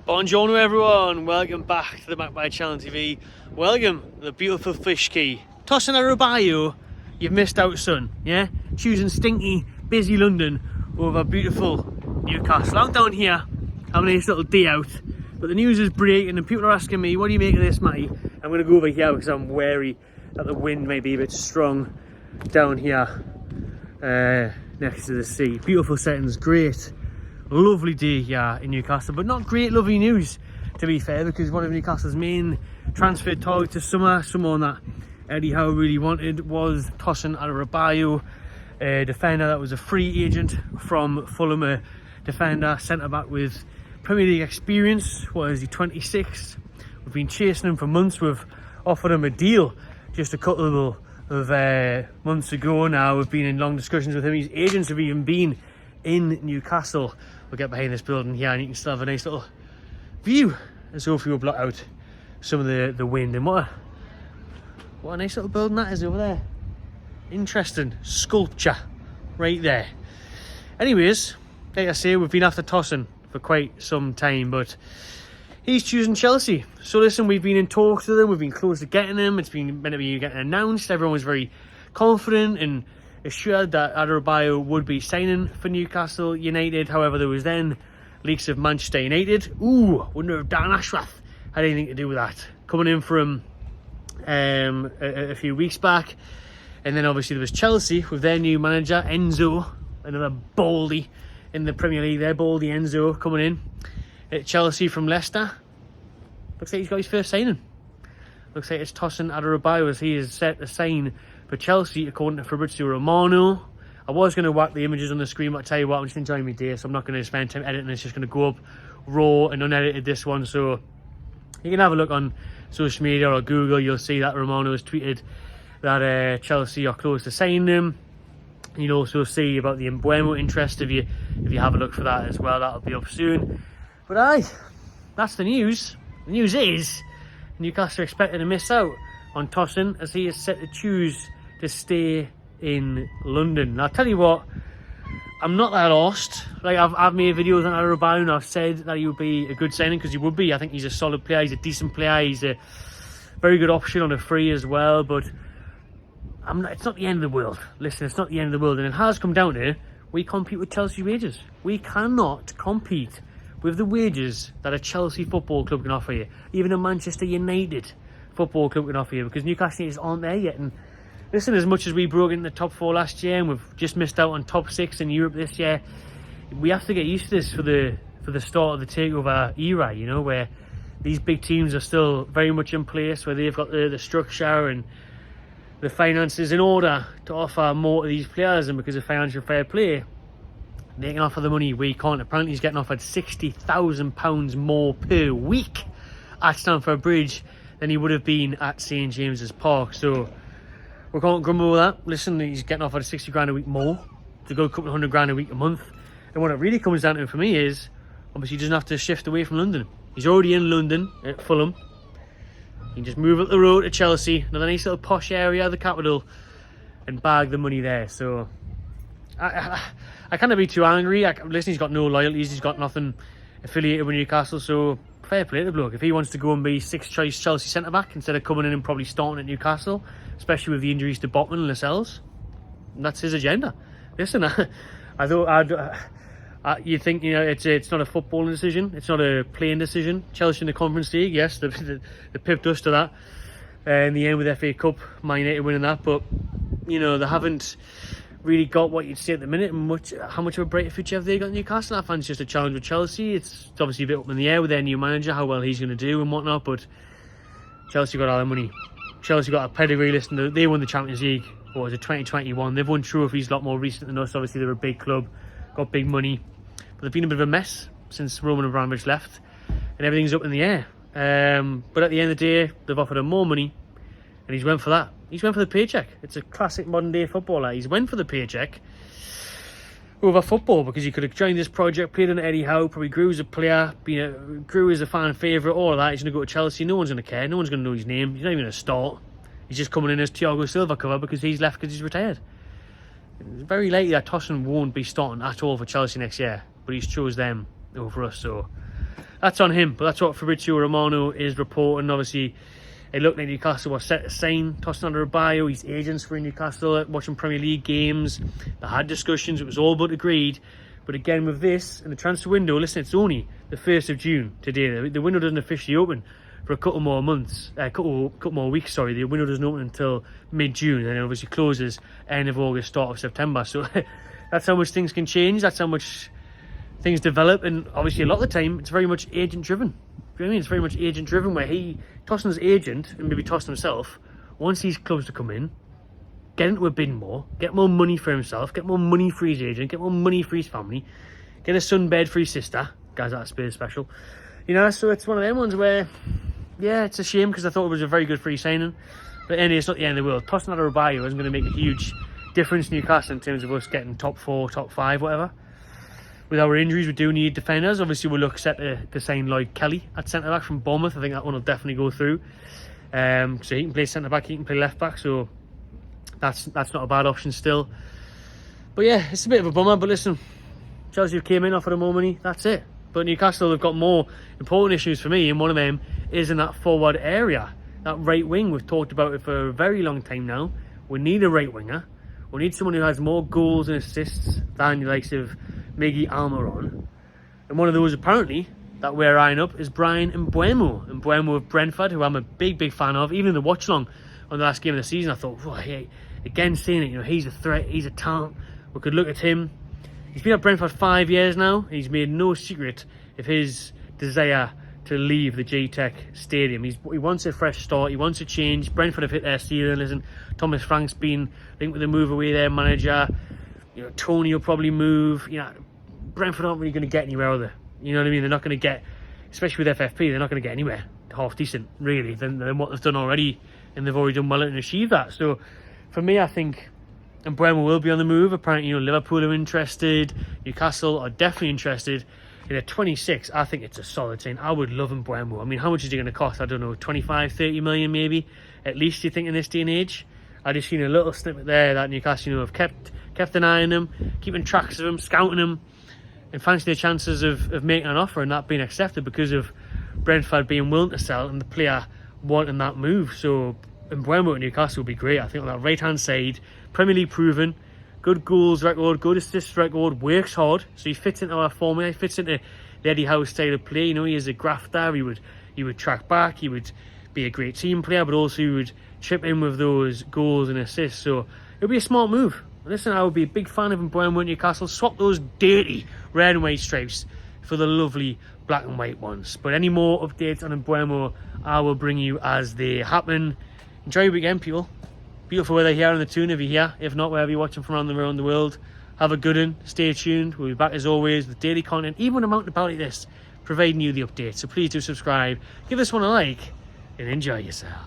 Buongiorno everyone, welcome back to the Magpie Channel TV. Welcome to the beautiful fish quay. Tosin Arubayo, you've missed out, son, yeah? Choosing stinky, busy London over beautiful Newcastle. I'm down here having a nice little day out, but the news is breaking and people are asking me, what do you make of this, Matty? I'm going to go over here because I'm wary that the wind may be a bit strong down here next to the sea. Beautiful settings, great. Lovely day here in Newcastle, but not great lovely news to be fair, because one of Newcastle's main transfer targets this summer, someone that Eddie Howe really wanted, was Tosin Arubayo, a defender that was a free agent from Fulham, a defender centre-back with Premier League experience. What is he, 26? We've been chasing him for months. We've offered him a deal just a couple of months ago now. We've been in long discussions with him. His agents have even been in Newcastle. We'll get behind this building here and you can still have a nice little view, as hopefully we'll block out some of the wind. And what a nice little building that is over there. Interesting sculpture right there. Anyways, like I say, we've been after Tosin for quite some time, but he's choosing Chelsea. So listen, we've been in talks with him, we've been close to getting him, it's been meant to be getting announced. Everyone was very confident and assured that Adebayo would be signing for Newcastle United. However, there was then leaks of Manchester United. Wonder if Dan Ashworth had anything to do with that, coming in for him a few weeks back. And then obviously there was Chelsea with their new manager Enzo, another Baldy in the Premier League there, Baldy Enzo coming in at Chelsea from Leicester. Looks like he's got his first signing. Looks like it's Tosin Adebayo as he is set to sign for Chelsea, according to Fabrizio Romano. I was going to whack the images on the screen, but I tell you what, I'm just enjoying my day, so I'm not going to spend time editing. It's just going to go up raw and unedited, this one. So you can have a look on social media or Google. You'll see that Romano has tweeted that Chelsea are close to signing him. You'll also see about the Mbuemo interest if you have a look for that as well. That'll be up soon. But that's the news. The news is Newcastle are expected to miss out on Tosin as he is set to choose to stay in London. Now, I'll tell you what, I'm not that lost. Like, I've made videos on Adebayo and I've said that he would be a good signing, because he would be. I think he's a solid player, he's a decent player, he's a very good option on a free as well, but it's not the end of the world. Listen, it's not the end of the world, and it has come down to, we compete with Chelsea wages. We cannot compete with the wages that a Chelsea football club can offer you, even a Manchester United football club can offer you, because Newcastle United aren't there yet. And listen, as much as we broke into the top 4 last year and we've just missed out on top 6 in Europe this year, we have to get used to this for the start of the takeover era, you know, where these big teams are still very much in place, where they've got the structure and the finances in order to offer more to these players, and because of financial fair play, they can offer the money we can't. Apparently he's getting offered £60,000 more per week at Stamford Bridge than he would have been at St James's Park. So we can't grumble with that. Listen, he's getting offered 60 grand a week more to go a couple of $100 grand a week a month. And what it really comes down to for me is, obviously he doesn't have to shift away from London. He's already in London at Fulham. He can just move up the road to Chelsea, another nice little posh area of the capital, and bag the money there. So I can't be too angry. Listen, he's got no loyalties, he's got nothing affiliated with Newcastle, so fair play to the bloke. If he wants to go and be 6th choice Chelsea centre-back instead of coming in and probably starting at Newcastle, especially with the injuries to Botman and Lascelles, that's his agenda. Listen, you think, you know, it's not a footballing decision, it's not a playing decision. Chelsea in the Conference League, yes, they pipped us to that in the end with FA Cup, Man United winning that, but you know, they haven't really got what you'd say at the minute. How much of a brighter future have they got in Newcastle? I fancy just a challenge with Chelsea. It's obviously a bit up in the air with their new manager, how well he's going to do and whatnot, but Chelsea got all their money. Chelsea got a pedigree. Listen, they won the Champions League, what was it, 2021. They've won trophies a lot more recent than us. Obviously they're a big club, got big money, but they've been a bit of a mess since Roman Abramovich left, and everything's up in the air. But at the end of the day, they've offered him more money, and he's went for that. He's went for the paycheck. It's a classic modern day footballer. He's went for the paycheck over football, because he could have joined this project, played under Eddie Howe, probably grew as a player, grew as a fan favourite, all of that. He's going to go to Chelsea. No one's going to care. No one's going to know his name. He's not even going to start. He's just coming in as Thiago Silva cover because he's left because he's retired. It's very likely that Tosin won't be starting at all for Chelsea next year, but he's chose them over us. So that's on him. But that's what Fabrizio Romano is reporting. Obviously, it looked like Newcastle were set to sign Tosin Adebayo. His agents were in Newcastle watching Premier League games. They had discussions. It was all but agreed. But again, with this, in the transfer window, listen, it's only the 1st of June today. The window doesn't officially open for a couple more months, couple more weeks, sorry. The window doesn't open until mid-June, and it obviously closes end of August, start of September. So that's how much things can change. That's how much things develop. And obviously, a lot of the time, it's very much agent-driven. You know what I mean? It's very much agent-driven, where Tosin's agent, and maybe Tosin himself, wants these clubs to come in, get into a bidding war, get more money for himself, get more money for his agent, get more money for his family, get a sunbed for his sister. Guys, that's Spurs special. You know, so it's one of them ones where, yeah, it's a shame because I thought it was a very good free signing. But anyway, it's not the end of the world. Tosin Adebayo isn't going to make a huge difference in Newcastle in terms of us getting top 4, top 5, whatever. With our injuries, we do need defenders. Obviously, we'll look set to sign Lloyd Kelly at centre-back from Bournemouth. I think that one will definitely go through. So he can play centre-back, he can play left-back. So that's not a bad option still. But yeah, it's a bit of a bummer. But listen, Chelsea came in, offered more money. That's it. But Newcastle have got more important issues for me, and one of them is in that forward area, that right wing. We've talked about it for a very long time now. We need a right winger. We need someone who has more goals and assists than the likes of Miggy Almiron. And one of those, apparently, that we're eyeing up is Brian Mbuemo. Mbuemo of Brentford, who I'm a big fan of. Even in the watch-along on the last game of the season, I thought, oh, hey, again, seeing it, you know, he's a threat, he's a talent. We could look at him. He's been at Brentford 5 years now. He's made no secret of his desire to leave the G-Tech Stadium. He wants a fresh start. He wants a change. Brentford have hit their ceiling. Listen, Thomas Frank's been linked with a move away their manager. You know, Tony will probably move. You know, Brentford aren't really going to get anywhere, are they? You know what I mean? They're not going to get, especially with FFP, they're not going to get anywhere half decent, really, than what they've done already. And they've already done well and achieved that. So, for me, I think Mbuemo will be on the move. Apparently, you know, Liverpool are interested. Newcastle are definitely interested. In a 26, I think it's a solid sign. I would love Mbuemo. I mean, how much is he going to cost? I don't know, 25, 30 million maybe? At least, you think, in this day and age? I just seen a little snippet there that Newcastle, you know, have kept an eye on him, keeping tracks of him, scouting him, and fancy their chances of making an offer and that being accepted because of Brentford being willing to sell and the player wanting that move. So Mbuemo at Newcastle would be great. I think on that right-hand side, Premier League proven, good goals record, good assist record, works hard. So he fits into our formula, he fits into the Eddie Howe style of play. You know, he is a grafter, he would track back, he would be a great team player, but also he would chip in with those goals and assists. So it would be a smart move. Listen, I would be a big fan of Mbuemo at Newcastle. Swap those dirty red and white stripes for the lovely black and white ones. But any more updates on Mbuemo, I will bring you as they happen. Enjoy your weekend, people. Beautiful weather here on the Toon if you're here. If not, wherever you're watching from around the world, have a good one. Stay tuned. We'll be back as always with daily content, even when I'm out and about like this, providing you the updates. So please do subscribe, give this one a like, and enjoy yourself.